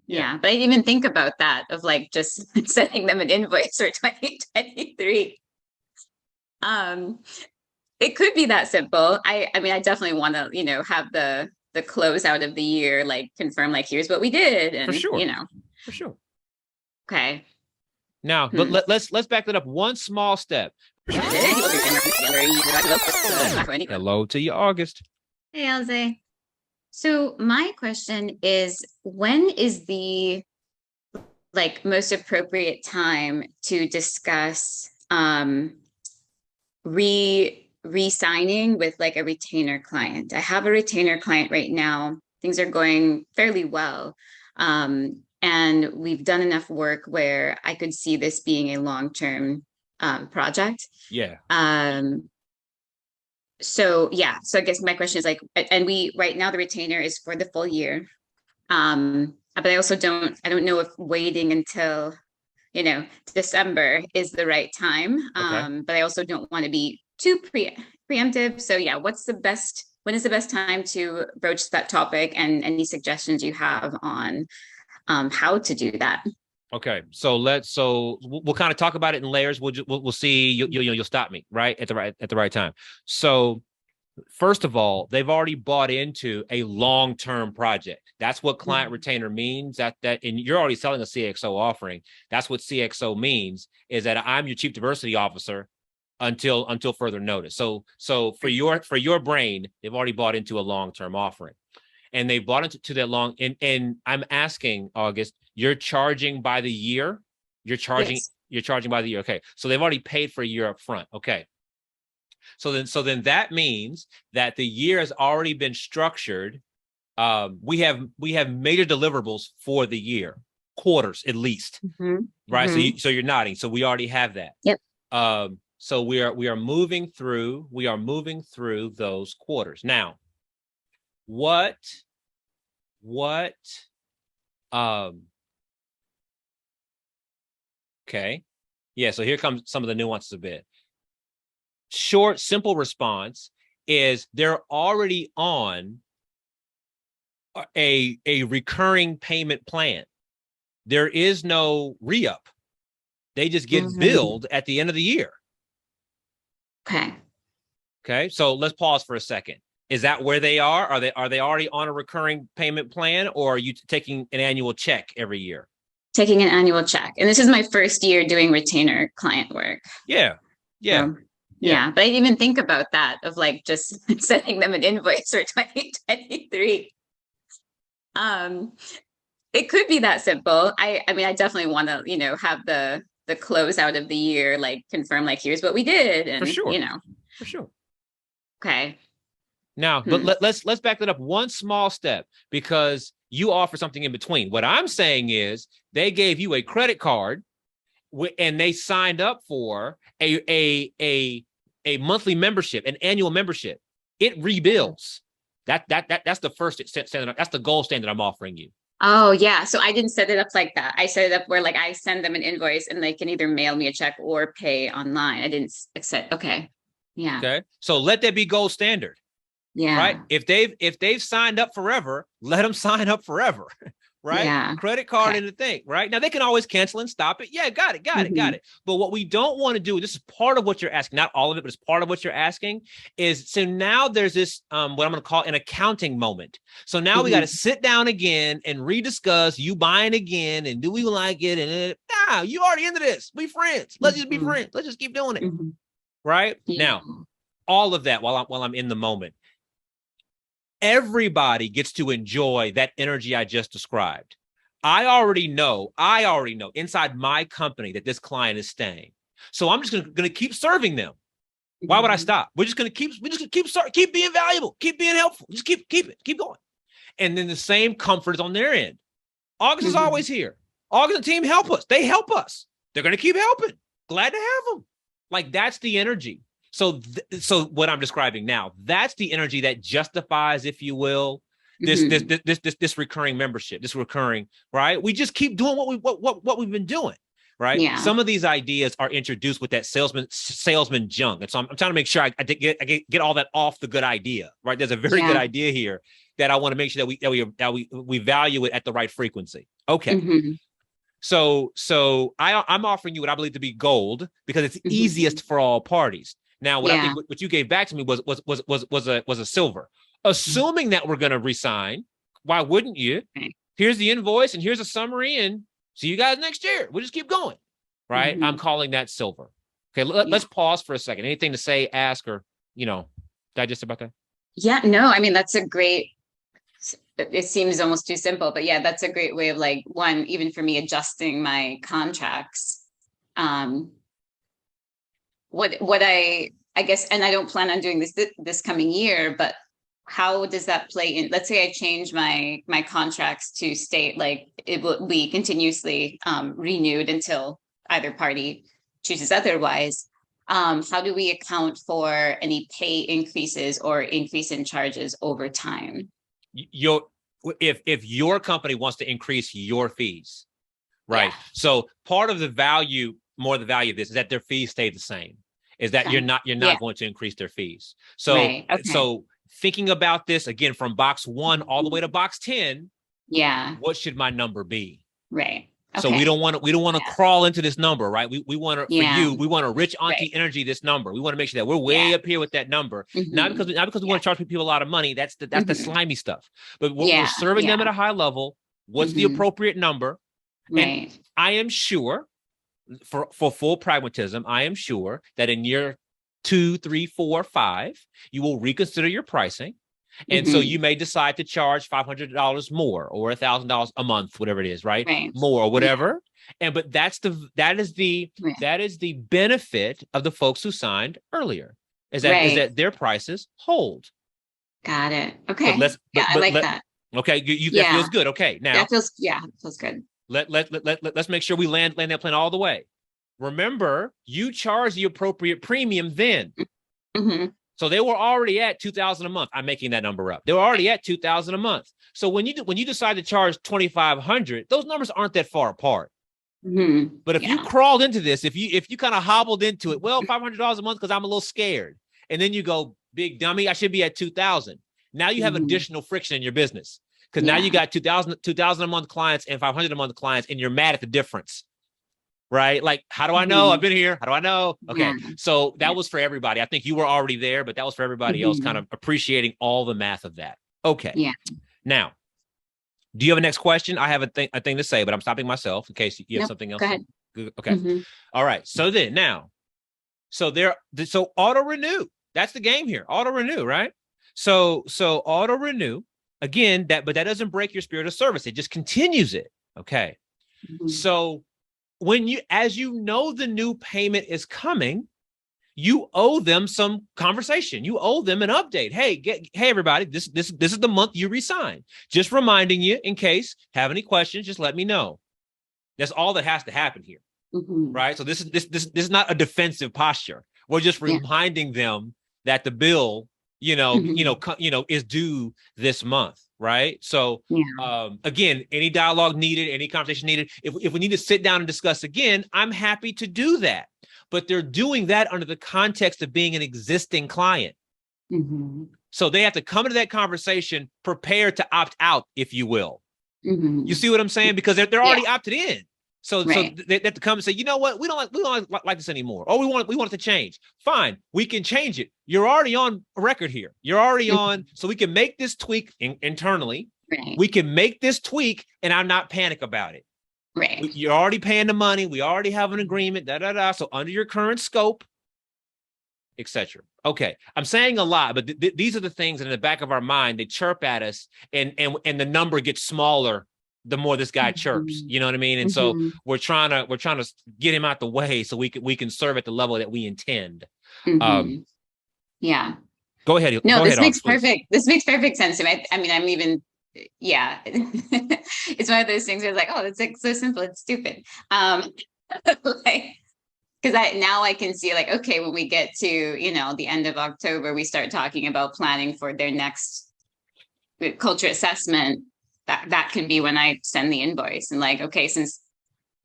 Yeah. But I didn't even think about that of like just sending them an invoice for 2023. Um, it could be that simple. I mean, I definitely want to, have the close out of the year, like confirm like here's what we did For and sure. For sure. okay. Now, but let's back that up one small step. Hello to you, August. Hey, Elze. So my question is, when is the like most appropriate time to discuss re-signing with like a retainer client? I have a retainer client right now. Things are going fairly well. And we've done enough work where I could see this being a long-term project. Yeah. So yeah, so I guess my question is like, and we right now the retainer is for the full year. But I don't know if waiting until, December is the right time. Okay. But I also don't want to be too preemptive. So yeah, when is the best time to broach that topic, and any suggestions you have on how to do that? Okay, so we'll kind of talk about it in layers. We'll see. You'll stop me right at the right time. So first of all, they've already bought into a long-term project. That's what client retainer means. And you're already selling a CXO offering. That's what CXO means, is that I'm your chief diversity officer until further notice. So for your brain, they've already bought into a long-term offering. And they bought into that long. And I'm asking, August, you're charging by the year? You're charging by the year. Okay. So they've already paid for a year up front. Okay. So then that means that the year has already been structured. We have major deliverables for the year, quarters at least. Right. So you're nodding. So we already have that. Yep. So we are moving through those quarters. Now, okay. Yeah, so here comes some of the nuances a bit. Short, simple response is they're already on a recurring payment plan. There is no re-up. They just get billed at the end of the year. Okay, so let's pause for a second. Is that where they are? Are they already on a recurring payment plan, or are you taking an annual check every year? Taking an annual check. And this is my first year doing retainer client work. Yeah. But I didn't even think about that of like just sending them an invoice for 2023. It could be that simple. I mean, I definitely want to, have the close out of the year, like confirm like here's what we did, and for sure. Okay. Now, but let's back that up one small step, because you offer something in between. What I'm saying is they gave you a credit card and they signed up for a monthly membership, an annual membership. It rebuilds. That's the first standard. That's the gold standard I'm offering you. Oh yeah. So I didn't set it up like that. I set it up where like I send them an invoice and they can either mail me a check or pay online. I didn't set. Okay. Yeah. Okay. So let that be gold standard. Yeah. Right. If they've signed up forever, let them sign up forever. Right. Yeah. Credit card and the thing. Right. Now they can always cancel and stop it. Yeah. Got it. But what we don't want to do, this is part of what you're asking, not all of it, but it's part of what you're asking, is so now there's this, what I'm going to call an accounting moment. So now we got to sit down again and rediscuss you buying again. And do we like it? And you already into this. We friends. Let's just be friends. Let's just keep doing it. Right. Now, all of that while I'm in the moment. Everybody gets to enjoy that energy I just described. I already know inside my company that this client is staying. So I'm just going to keep serving them. Why would I stop? We're just going to keep being valuable, keep being helpful. Just keep going. And then the same comfort is on their end. August is always here. August and team help us. They help us. They're going to keep helping. Glad to have them. Like, that's the energy. So what I'm describing now, that's the energy that justifies, if you will, this recurring membership, this recurring, right? We just keep doing what we've been doing. right? Yeah. Some of these ideas are introduced with that salesman junk. And so I'm trying to make sure I get all that off the good idea, right? There's a very good Yeah. idea here that I want to make sure that we value it at the right frequency. Okay. Mm-hmm. So I'm offering you what I believe to be gold because it's Mm-hmm. easiest for all parties. Now, what I Yeah. think what you gave back to me was a silver. Assuming that we're going to resign, why wouldn't you? Right. Here's the invoice and here's a summary, and see you guys next year. We'll just keep going, right? Mm-hmm. I'm calling that silver. Okay, Yeah. let's pause for a second. Anything to say, ask, or digest about that? Yeah, no, I mean, that's a great, it seems almost too simple, but yeah, that's a great way of like, one, even for me, adjusting my contracts. What I guess, and I don't plan on doing this coming year, but how does that play in? Let's say I change my contracts to state like it will be continuously renewed until either party chooses otherwise. How do we account for any pay increases or increase in charges over time? If your company wants to increase your fees, right? Yeah. So part of the value, more of the value of this is that their fees stay the same. Is that Okay. you're not Yeah. going to increase their fees. So Right. Okay. so thinking about this again from box 1 all the way to box 10, Yeah. what should my number be? Right. So we Okay. don't want to Yeah. crawl into this number, right? We want to, for Yeah. you, we want to rich auntie Right. energy this number. We want to make sure that we're way Yeah. up here with that number. Mhm. Not because we Yeah. want to charge people a lot of money. That's the Mhm. slimy stuff. But we're Yeah. serving them Yeah. at a high level. What's the Mhm. appropriate number? And Right. I am sure, for full pragmatism, I am sure that in year 2, 3, 4, 5, you will reconsider your pricing. And so Mhm. you may decide to charge $500 more or $1,000 a month, whatever it is, right? Right. More or Yeah. whatever. But that is the Right. benefit of the folks who signed earlier, is that Right. their prices hold. Got it. But Okay. Yeah, I like that. Okay, that Yeah. feels good. Okay, now That feels good. let's make sure we land that plane all the way. Remember, you charge the appropriate premium then. Mm-hmm. So they were already at $2,000 a month. I'm making that number up. They were already at $2,000 a month. So when you decide to charge $2,500, those numbers aren't that far apart. Mm-hmm. But if you crawled into this, if you kind of hobbled into it, well, $500 a month because I'm a little scared, and then you go, big dummy, I should be at 2,000. Now you have additional friction in your business because now you got 2,000 a month clients and 500 a month clients, and you're mad at the difference. Right? Like, how do I know? I've been here. How do I know? Okay. So that was for everybody. I think you were already there, but that was for everybody else kind of appreciating all the math of that. Okay. Yeah. Now, do you have a next question? I have a thing to say, but I'm stopping myself in case you have something else. Go ahead. Okay. All right. So so auto renew. That's the game here. Auto renew, right? So auto renew again, but that doesn't break your spirit of service. It just continues it. Okay. So as you know, the new payment is coming, you owe them some conversation. You owe them an update. Hey, everybody, this is the month you resign. Just reminding you in case have any questions, just let me know. That's all that has to happen here, right? So this is not a defensive posture. We're just reminding them that the bill, is due this month. Right. So, again, any dialogue needed, any conversation needed, if we need to sit down and discuss again, I'm happy to do that. But they're doing that under the context of being an existing client. So they have to come into that conversation prepared to opt out, if you will. You see what I'm saying? Because they're already opted in. So they have to come and say, you know what, we don't like this anymore. Or we want it to change. Fine, we can change it. You're already on record here. You're already on, so we can make this tweak internally. Right. We can make this tweak, and I'm not panic about it. Right. You're already paying the money. We already have an agreement. So under your current scope, etc. Okay, I'm saying a lot, but these are the things in the back of our mind. They chirp at us, and the number gets smaller the more this guy chirps, you know what I mean? And so we're trying to get him out the way so we can serve at the level that we intend. Yeah. Go ahead. No, this makes perfect sense to me. I mean, I'm even, it's one of those things where it's like, oh, it's like so simple, it's stupid. Like, because now I can see like, okay, when we get to, the end of October, we start talking about planning for their next culture assessment. That can be when I send the invoice and like, okay, since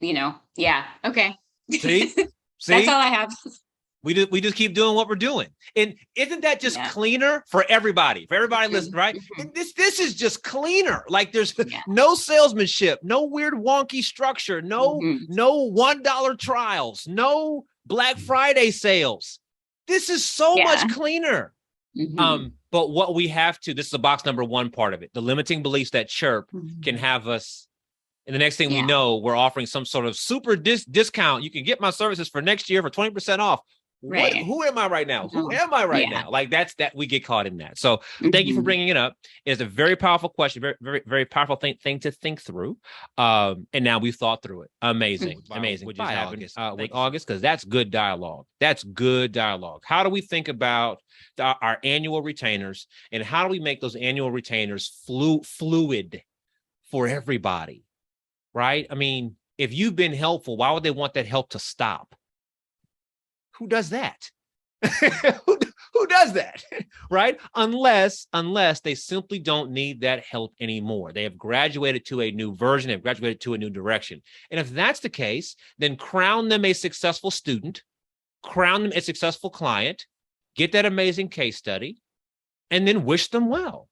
Yeah. Okay. See, That's see, all I have. we just keep doing what we're doing. And isn't that just Yeah. cleaner for everybody? For everybody listening, Mhm, right? mhm. And this is just cleaner. Like there's Yeah. no salesmanship, no weird wonky structure, no Mhm. no $1 trials, no Black Friday sales. This is so much Yeah. cleaner. Mhm. But what we have to, this is the box number one part of it, the limiting beliefs that chirp can Mhm. have us. And the next thing we Yeah. know, we're offering some sort of super discount. You can get my services for next year for 20% off. What? Right. Who am I right now? Who No. am I right Yeah. now? Like that we get caught in that. So thank you for Mhm. bringing it up. It's a very powerful question, very, very, very powerful thing to think through. And now we've thought through it. Amazing, amazing. Which is happening with August, because that's good dialogue. That's good dialogue. How do we think about our annual retainers, and how do we make those annual retainers fluid for everybody? Right? I mean, if you've been helpful, why would they want that help to stop? Who does that? who does that? Right? Unless they simply don't need that help anymore. They have graduated to a new version, they've graduated to a new direction. And if that's the case, then crown them a successful student, crown them a successful client, get that amazing case study, and then wish them well.